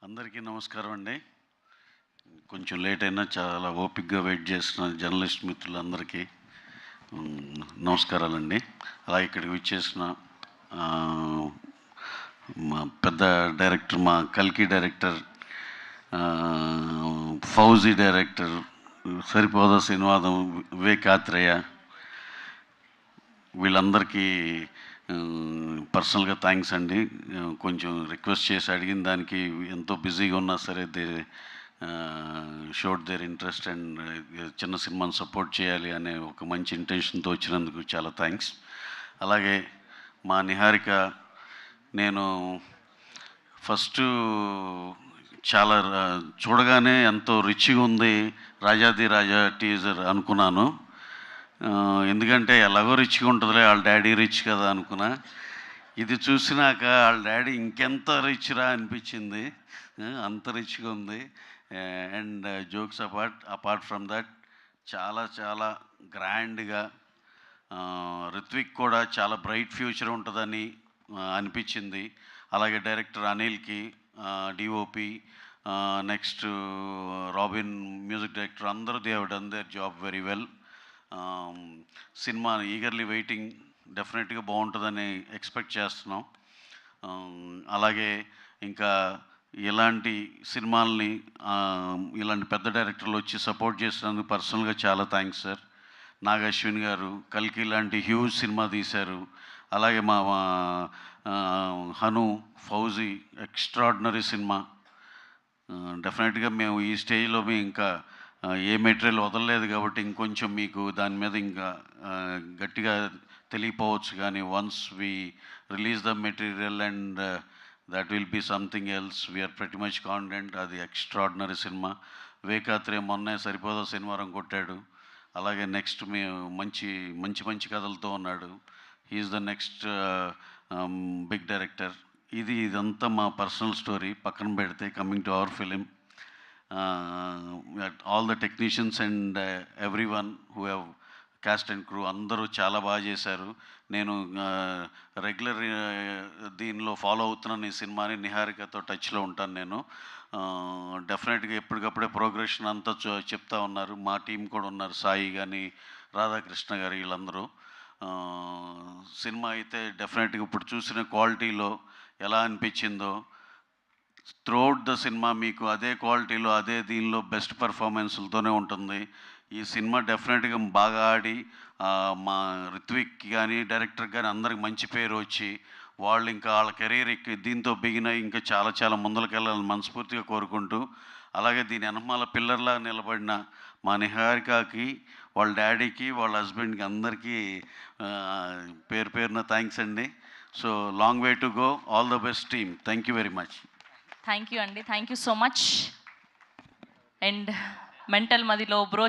అందరికీ నమస్కారం అండి. కొంచెం లేట్ అయినా చాలా ఓపికగా వెయిట్ చేస్తున్న జర్నలిస్ట్ మిత్రులందరికీ నమస్కారాలండి. అలాగే ఇక్కడికి విచ్చేసిన మా పెద్ద డైరెక్టర్, మా కల్కి డైరెక్టర్, ఫౌజీ డైరెక్టర్, సరిపోదా సినిమాదం, వివేక్ ఆత్రేయ, వీళ్ళందరికీ పర్సనల్గా థ్యాంక్స్ అండి. కొంచెం రిక్వెస్ట్ చేసి అడిగిన దానికి ఎంతో బిజీగా ఉన్నా సరే షోడ్ దేర్ ఇంట్రెస్ట్ అండ్ చిన్న సినిమాని సపోర్ట్ చేయాలి అనే ఒక మంచి ఇంటెన్షన్తో వచ్చినందుకు చాలా థ్యాంక్స్. అలాగే మా నిహారిక, నేను ఫస్ట్ చాలా చూడగానే ఎంతో రిచ్గా ఉంది రాజాది రాజా టీజర్ అనుకున్నాను. ఎందుకంటే ఎలాగో రిచ్గా ఉంటుందిలే, వాళ్ళ డాడీ రిచ్ కదా అనుకున్నా. ఇది చూసినాక వాళ్ళ డాడీ ఇంకెంత రిచ్ రా అనిపించింది. అంత రిచ్గా ఉంది. And jokes apart from that చాలా చాలా గ్రాండ్గా, రిత్విక్ కూడా చాలా బ్రైట్ ఫ్యూచర్ ఉంటుందని అనిపించింది. అలాగే డైరెక్టర్ అనిల్కి, DOP, next Robin music director, అందరూ they have done their job very well. Cinema eagerly waiting, డెఫినెట్గా బాగుంటుందని ఎక్స్పెక్ట్ చేస్తున్నాం. అలాగే ఇంకా ఇలాంటి సినిమాల్ని ఇలాంటి పెద్ద డైరెక్టర్లు వచ్చి సపోర్ట్ చేసినందుకు పర్సనల్గా చాలా థ్యాంక్స్ సార్. నాగ్ అశ్విన్ గారు కల్కి లాంటి హ్యూజ్ సినిమా తీశారు. అలాగే మా హను, ఫౌజీ ఎక్స్ట్రాడినరీ సినిమా. డెఫినెట్గా మేము ఈ స్టేజ్లో ఇంకా ఏ మెటీరియల్ వదలలేదు కాబట్టి ఇంకొంచెం మీకు దాని మీద ఇంకా గట్టిగా తెలియపోవచ్చు. కానీ once we release the material and that will be something else. We are pretty much confident. అది ఎక్స్ట్రాడినరీ సినిమా. వివేకాత్రేయ మొన్నే సరిపోదా శనివారం కొట్టాడు. అలాగే నెక్స్ట్ మేము మంచి మంచి మంచి కథలతో ఉన్నాడు. He is the next big director. ఇదంతా మా పర్సనల్ స్టోరీ పక్కన పెడితే, coming to our film, all the technicians and every one who have cast and crew అందరూ చాలా బాగా చేశారు. నేను రెగ్యులర్ దీనిలో ఫాలో అవుతున్నాను ఈ సినిమాని. నిహారికతో టచ్లో ఉంటాను నేను. డెఫినెట్గా ఎప్పటికప్పుడే ప్రోగ్రెషన్ అంతా చెప్తా ఉన్నారు. మా టీం కూడా ఉన్నారు, సాయి కానీ, రాధాకృష్ణ గారు, వీళ్ళందరూ. సినిమా అయితే డెఫినెట్గా ఇప్పుడు చూసిన క్వాలిటీలో ఎలా అనిపించిందో, త్రూఅవుట్ ద సినిమా మీకు అదే క్వాలిటీలో అదే దీనిలో బెస్ట్ పర్ఫార్మెన్స్లతోనే ఉంటుంది. ఈ సినిమా డెఫినెట్గా బాగా ఆడి మా రిత్విక్ కానీ డైరెక్టర్ కానీ అందరికి మంచి పేరు వచ్చి వాళ్ళు ఇంకా వాళ్ళ కెరీర్ దీంతో బిగిన ఇంకా చాలా చాలా ముందరకెళ్ళాలని మనస్ఫూర్తిగా కోరుకుంటూ, అలాగే దీని వెనకమాల పిల్లర్లా నిలబడిన మా నిహారికకి, వాళ్ళ డాడీకి, వాళ్ళ హస్బెండ్కి అందరికీ పేరు పేరున థ్యాంక్స్ అండి. So long way to go. All the best team. Thank you very much. Thank you అండి. Thank you so much. And Mental Madhilo bro